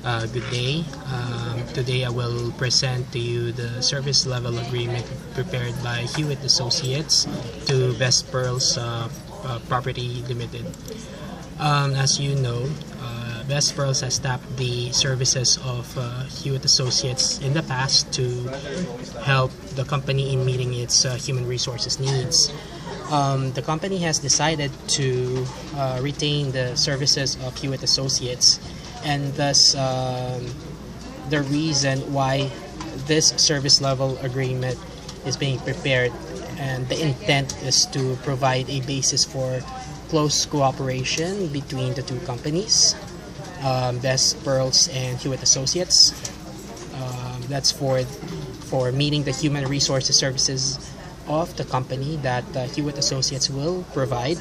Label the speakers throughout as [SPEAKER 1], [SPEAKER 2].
[SPEAKER 1] Good day. Today I will present to you the service level agreement prepared by Hewitt Associates to Best Pearls Property Limited. As you know, Best Pearls has tapped the services of Hewitt Associates in the past to help the company in meeting its human resources needs. The company has decided to retain the services of Hewitt Associates, and thus the reason why this service level agreement is being prepared, and the intent is to provide a basis for close cooperation between the two companies, Best Pearls and Hewitt Associates. That's for meeting the human resources services of the company that Hewitt Associates will provide.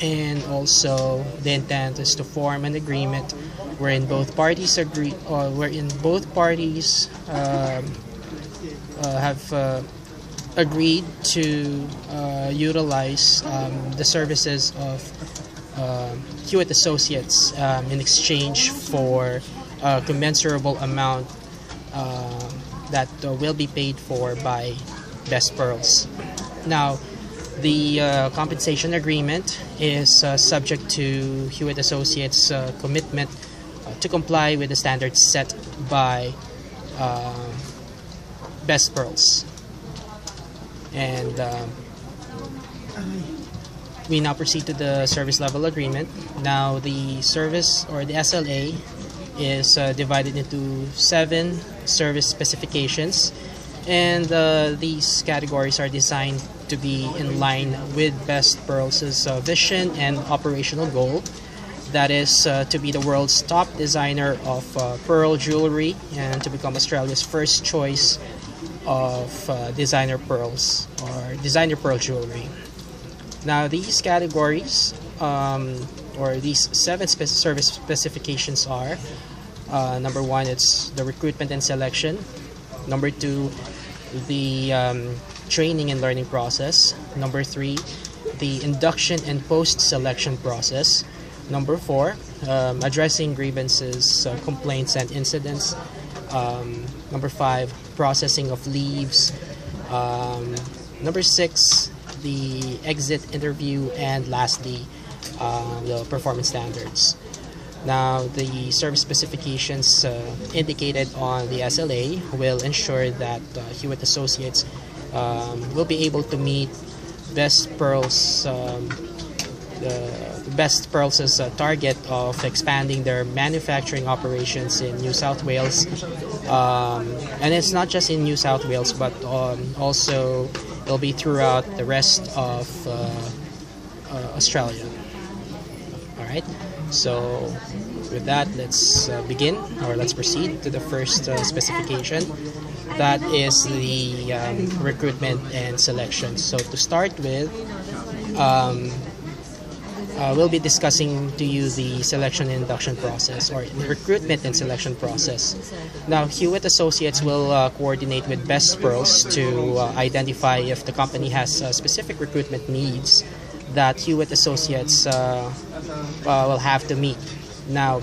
[SPEAKER 1] And also the intent is to form an agreement wherein both parties agree, or wherein both parties have agreed to utilize the services of Hewitt Associates in exchange for a commensurable amount that will be paid for by Best Pearls. Now, the compensation agreement is subject to Hewitt Associates' commitment to comply with the standards set by Best Pearls. And we now proceed to the service level agreement. Now, the service, or the SLA, is divided into 7 service specifications, and these categories are designed to be in line with Best Pearls' vision and operational goal. That is to be the world's top designer of pearl jewelry and to become Australia's first choice of designer pearls, or designer pearl jewelry. Now, these categories, or these 7 service specifications are: number 1, it's the recruitment and selection. Number 2, the training and learning process. Number 3, the induction and post-selection process. Number 4, addressing grievances, complaints, and incidents. Number 5, processing of leaves. Number 6, the exit interview, and lastly, the performance standards. Now, the service specifications indicated on the SLA will ensure that Hewitt Associates will be able to meet Best Pearls' target of expanding their manufacturing operations in New South Wales, and it's not just in New South Wales, but also it'll be throughout the rest of Australia. All right. So with that, let's begin, or let's proceed to the first specification. That is the recruitment and selection. So to start with, we'll be discussing to you the selection and induction process, or the recruitment and selection process. Now, Hewitt Associates will coordinate with Best Pearls to identify if the company has specific recruitment needs that Hewitt Associates will have to meet. Now,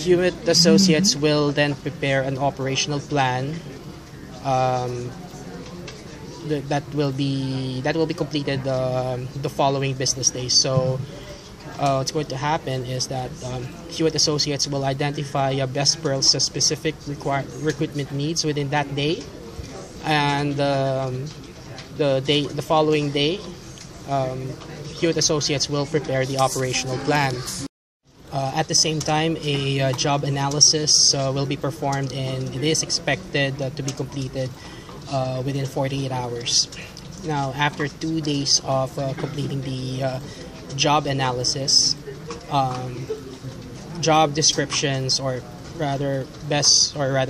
[SPEAKER 1] Hewitt Associates will then prepare an operational plan that will be completed the following business days. So what's going to happen is that Hewitt Associates will identify Best Pearls' specific recruitment needs within that day, and the following day, Hewitt Associates will prepare the operational plan. At the same time, a job analysis will be performed, and it is expected to be completed within 48 hours. Now, after 2 days of completing the job analysis, job descriptions, or rather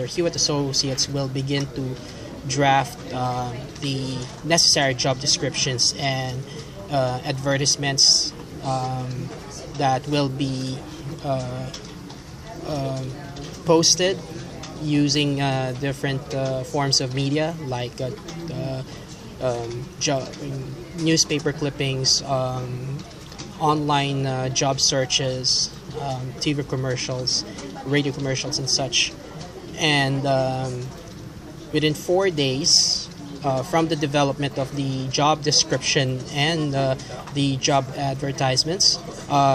[SPEAKER 1] Hewitt Associates will begin to draft the necessary job descriptions and advertisements that will be posted using different forms of media, like newspaper clippings, online job searches, TV commercials, radio commercials, and such. And within 4 days from the development of the job description and the job advertisements,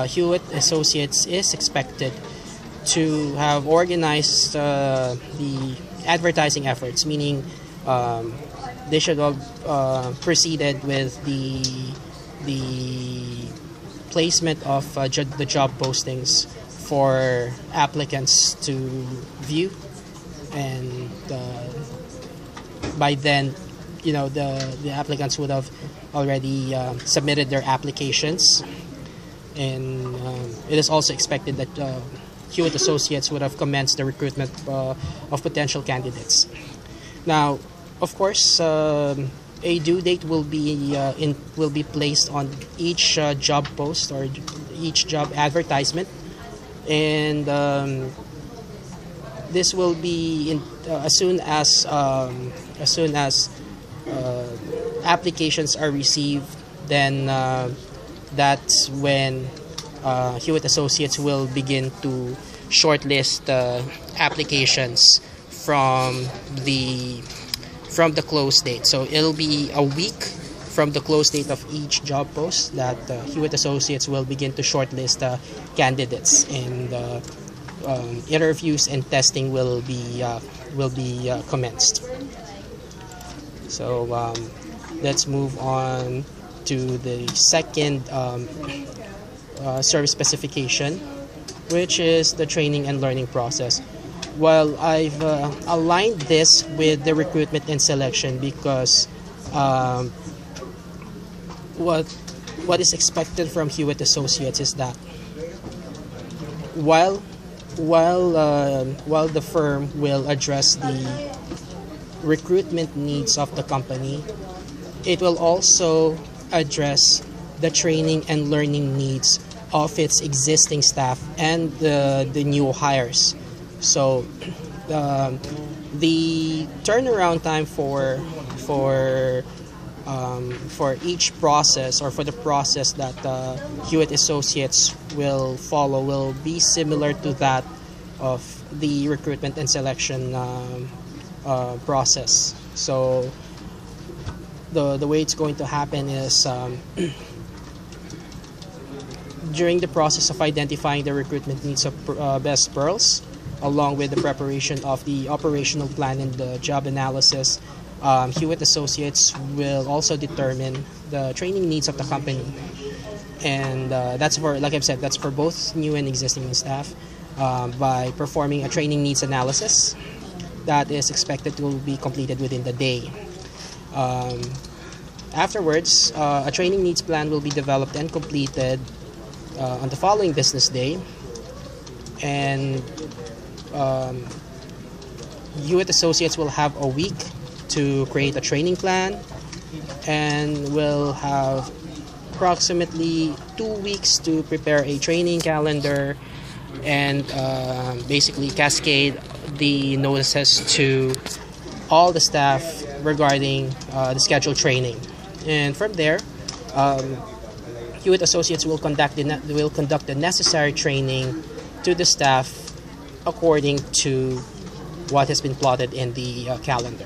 [SPEAKER 1] Hewitt Associates is expected to have organized the advertising efforts, meaning they should have proceeded with the placement of the job postings for applicants to view, and by then, the applicants would have already submitted their applications, and it is also expected that Hewitt Associates would have commenced the recruitment of potential candidates. Now, of course, a due date will be placed on each job post or each job advertisement, and this will be as soon as applications are received. Then that's when Hewitt Associates will begin to shortlist applications from the close date. So it'll be a week from the close date of each job post that Hewitt Associates will begin to shortlist candidates, and interviews and testing will be commenced. So let's move on to the second service specification, which is the training and learning process. Well, I've aligned this with the recruitment and selection because what is expected from Hewitt Associates is that while the firm will address the recruitment needs of the company, it will also address the training and learning needs of its existing staff and the new hires. So the turnaround time for each process, or for the process that Hewitt Associates will follow, will be similar to that of the recruitment and selection process. So the way it's going to happen is during the process of identifying the recruitment needs of best pearls, along with the preparation of the operational plan and the job analysis, Hewitt Associates will also determine the training needs of the company, and that's for, like I've said, that's for both new and existing staff, by performing a training needs analysis that is expected to be completed within the day. Afterwards, a training needs plan will be developed and completed on the following business day, and Hewitt Associates will have a week to create a training plan, and will have approximately 2 weeks to prepare a training calendar and basically cascade the notices to all the staff regarding the scheduled training. And from there, Hewitt Associates will conduct the necessary training to the staff according to what has been plotted in the calendar.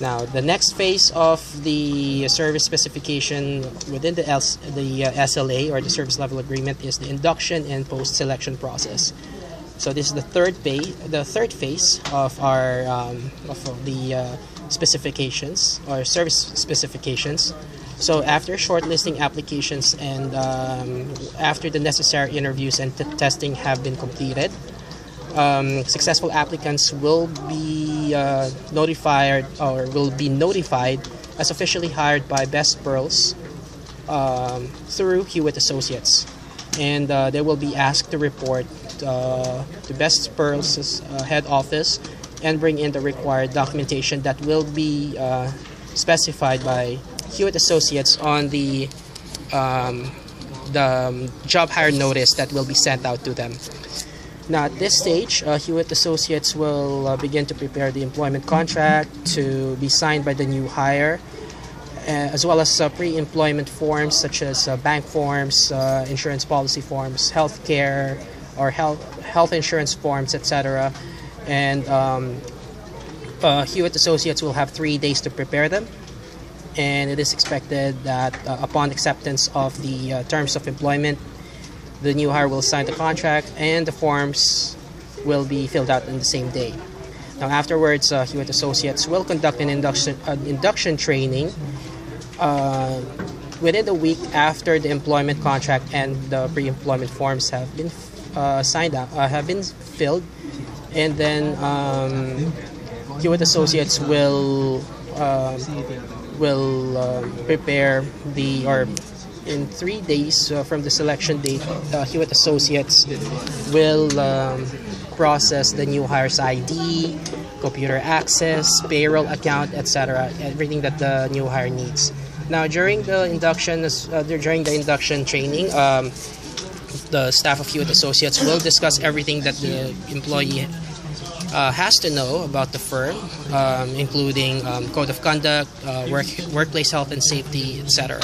[SPEAKER 1] Now, the next phase of the service specification within the SLA, or the service level agreement, is the induction and post-selection process. So this is the third phase of our of the specifications, or service specifications. So after shortlisting applications and after the necessary interviews and testing have been completed, successful applicants will be notified as officially hired by Best Pearls through Hewitt Associates, and they will be asked to report to Best Pearls' head office and bring in the required documentation that will be specified by Hewitt Associates on the job hire notice that will be sent out to them. Now, at this stage, Hewitt Associates will begin to prepare the employment contract to be signed by the new hire, as well as pre-employment forms such as bank forms, insurance policy forms, healthcare or health insurance forms, etc. And Hewitt Associates will have 3 days to prepare them. And it is expected that upon acceptance of the terms of employment, the new hire will sign the contract and the forms will be filled out in the same day. Now afterwards, Hewitt Associates will conduct an induction training within the week after the employment contract and the pre-employment forms have been have been filled, and then Hewitt Associates will prepare in 3 days from the selection date. Hewitt Associates will process the new hire's ID, computer access, payroll account, etc. Everything that the new hire needs. Now, during the induction training, the staff of Hewitt Associates will discuss everything that the employee has to know about the firm, including code of conduct, workplace health and safety, etc.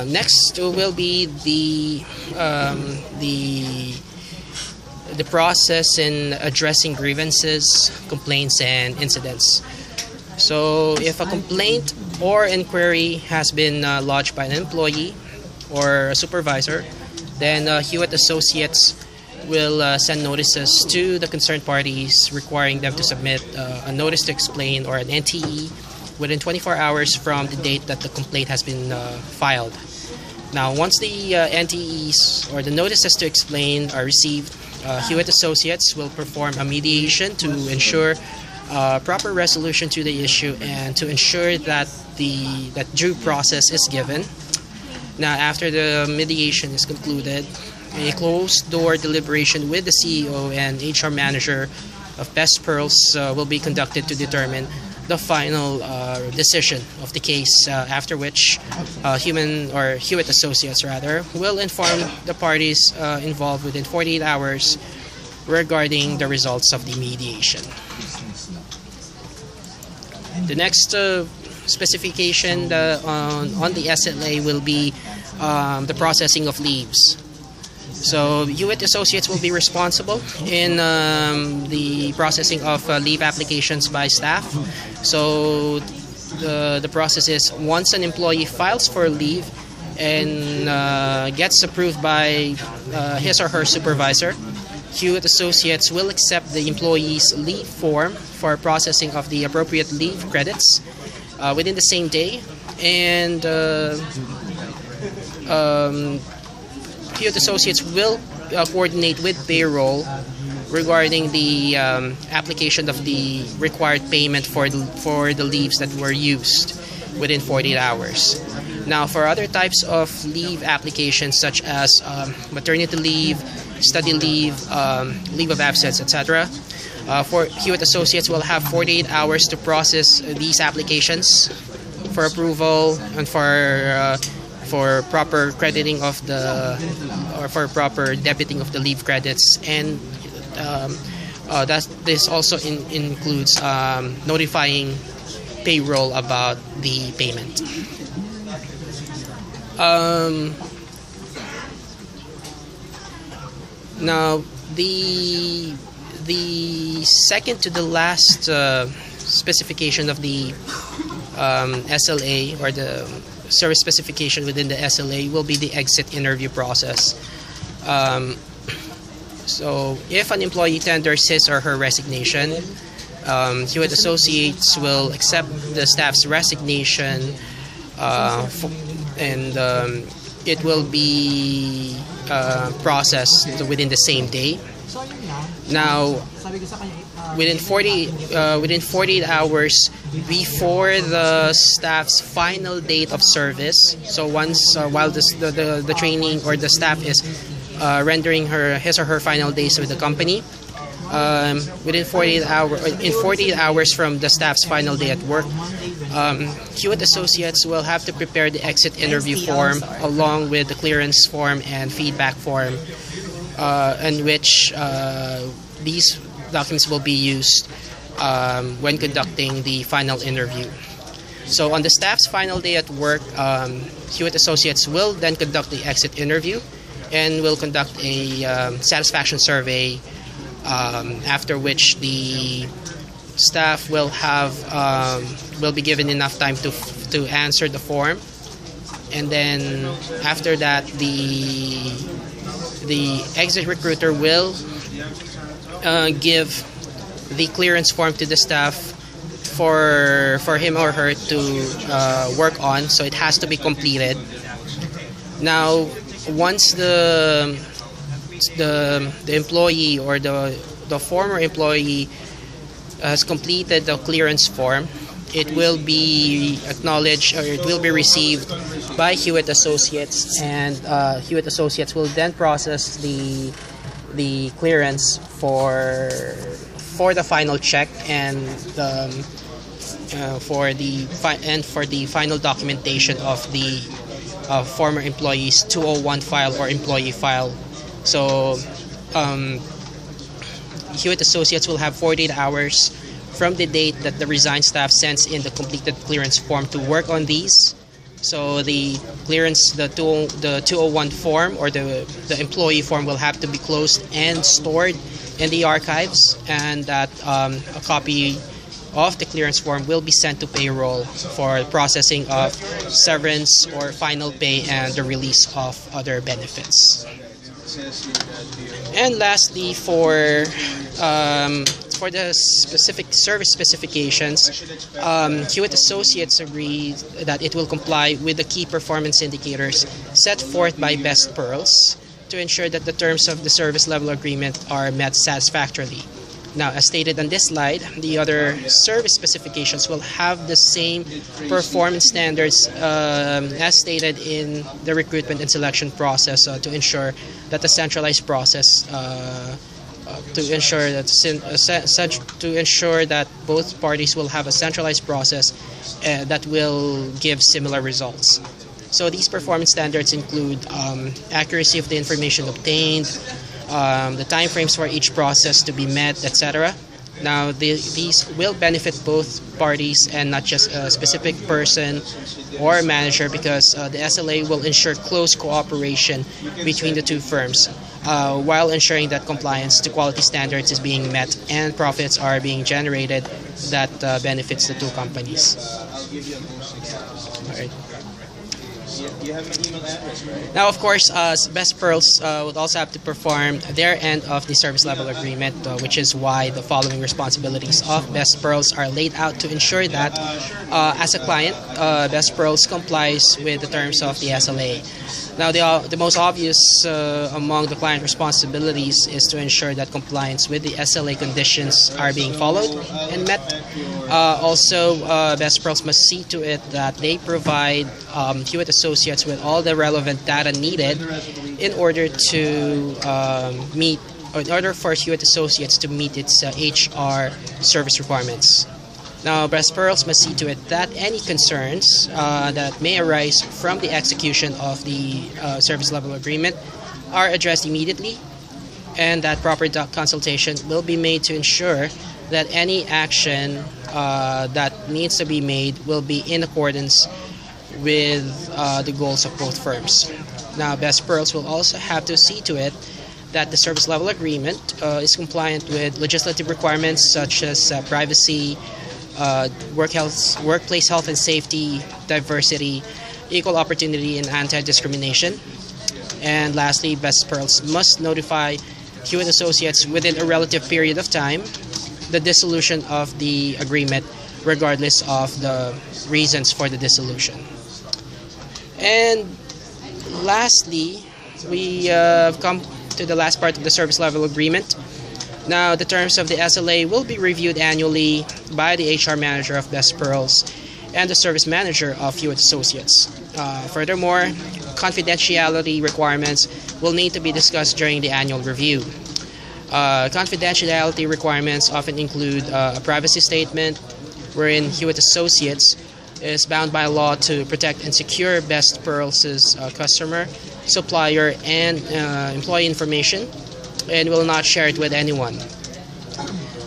[SPEAKER 1] Next will be the process in addressing grievances, complaints, and incidents. So, if a complaint or inquiry has been lodged by an employee or a supervisor, then Hewitt Associates will send notices to the concerned parties requiring them to submit a notice to explain or an NTE within 24 hours from the date that the complaint has been filed. Now, once the NTEs or the notices to explain are received, Hewitt Associates will perform a mediation to ensure proper resolution to the issue and to ensure that due process is given. Now, after the mediation is concluded, a closed-door deliberation with the CEO and HR manager of Best Pearls will be conducted to determine the final decision of the case, after which Hewitt Associates will inform the parties involved within 48 hours regarding the results of the mediation. The next specification on the SLA will be the processing of leaves. So Hewitt Associates will be responsible in the processing of leave applications by staff. So the process is, once an employee files for leave and gets approved by his or her supervisor, Hewitt Associates will accept the employee's leave form for processing of the appropriate leave credits within the same day, and Hewitt Associates will coordinate with payroll regarding the application of the required payment for the leaves that were used within 48 hours. Now, for other types of leave applications such as maternity leave, study leave, leave of absence, etc., for Hewitt Associates will have 48 hours to process these applications for approval and for proper crediting of for proper debiting of the leave credits, and this also includes notifying payroll about the payment. Now, the second to the last specification of the SLA, or the service specification within the SLA, will be the exit interview process. So if an employee tenders his or her resignation, Hewitt Associates will accept the staff's resignation, and it will be processed within the same day. Now, within 48 hours before the staff's final date of service, so once while the training or the staff is rendering his or her final days with the company, within 48 hours from the staff's final day at work, Hewitt Associates will have to prepare the exit interview form along with the clearance form and feedback form, in which these documents will be used when conducting the final interview. So on the staff's final day at work, Hewitt Associates will then conduct the exit interview and will conduct a satisfaction survey, after which the staff will be given enough time to answer the form, and then after that the exit recruiter will give the clearance form to the staff for him or her to work on, so it has to be completed. Now, once the employee or the former employee has completed the clearance form, it will be acknowledged, or it will be received by Hewitt Associates, and Hewitt Associates will then process the clearance for the final check and for the final documentation of the former employee's 201 file or employee file. So Hewitt Associates will have 48 hours from the date that the resigned staff sends in the completed clearance form to work on these. So the clearance, the 201 form or the employee form will have to be closed and stored in the archives, and that a copy of the clearance form will be sent to payroll for processing of severance or final pay and the release of other benefits. And lastly, for the specific service specifications, Hewitt Associates agreed that it will comply with the key performance indicators set forth by Best Pearls to ensure that the terms of the service level agreement are met satisfactorily. Now, as stated on this slide, the other service specifications will have the same performance standards as stated in the recruitment and selection process, to ensure that the centralized process, to ensure that both parties will have a centralized process that will give similar results. So these performance standards include accuracy of the information obtained, the time frames for each process to be met, etc. Now, these will benefit both parties and not just a specific person or manager, because the SLA will ensure close cooperation between the two firms, while ensuring that compliance to quality standards is being met and profits are being generated that benefits the two companies. All right. You have an email address, right? Now, of course, Best Pearls would also have to perform their end of the service level agreement, which is why the following responsibilities of Best Pearls are laid out to ensure that, as a client, Best Pearls complies with the terms of the SLA. Now, the most obvious among the client responsibilities is to ensure that compliance with the SLA conditions are being followed and met. Also, Best Pearls must see to it that they provide Hewitt Associates with all the relevant data needed in order to in order for Hewitt Associates to meet its HR service requirements. Now, Best Pearls must see to it that any concerns that may arise from the execution of the service level agreement are addressed immediately, and that proper consultation will be made to ensure that any action that needs to be made will be in accordance with the goals of both firms. Now, Best Pearls will also have to see to it that the service level agreement is compliant with legislative requirements such as privacy, workplace health and safety, diversity, equal opportunity, and anti-discrimination. And lastly, Best Pearls must notify Hewitt Associates within a relative period of time the dissolution of the agreement, regardless of the reasons for the dissolution. And lastly, we have come to the last part of the service level agreement. Now, the terms of the SLA will be reviewed annually by the HR manager of Best Pearls and the service manager of Hewitt Associates. Furthermore, confidentiality requirements will need to be discussed during the annual review. Confidentiality requirements often include a privacy statement wherein Hewitt Associates is bound by law to protect and secure Best Pearls' customer, supplier, and employee information, and will not share it with anyone.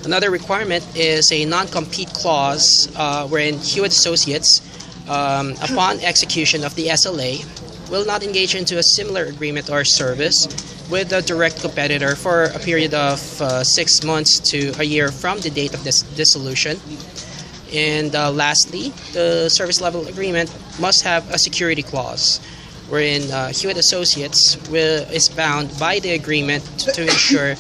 [SPEAKER 1] Another requirement is a non-compete clause wherein Hewitt Associates upon execution of the SLA, will not engage into a similar agreement or service with a direct competitor for a period of 6 months to a year from the date of this dissolution. And lastly, the service level agreement must have a security clause wherein Hewitt Associates is bound by the agreement to ensure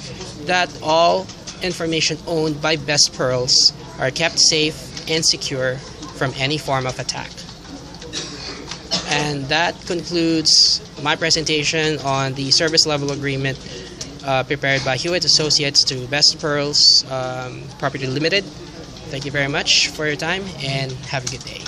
[SPEAKER 1] that all information owned by Best Pearls are kept safe and secure from any form of attack. And that concludes my presentation on the service level agreement prepared by Hewitt Associates to Best Pearls Property Limited. Thank you very much for your time and have a good day.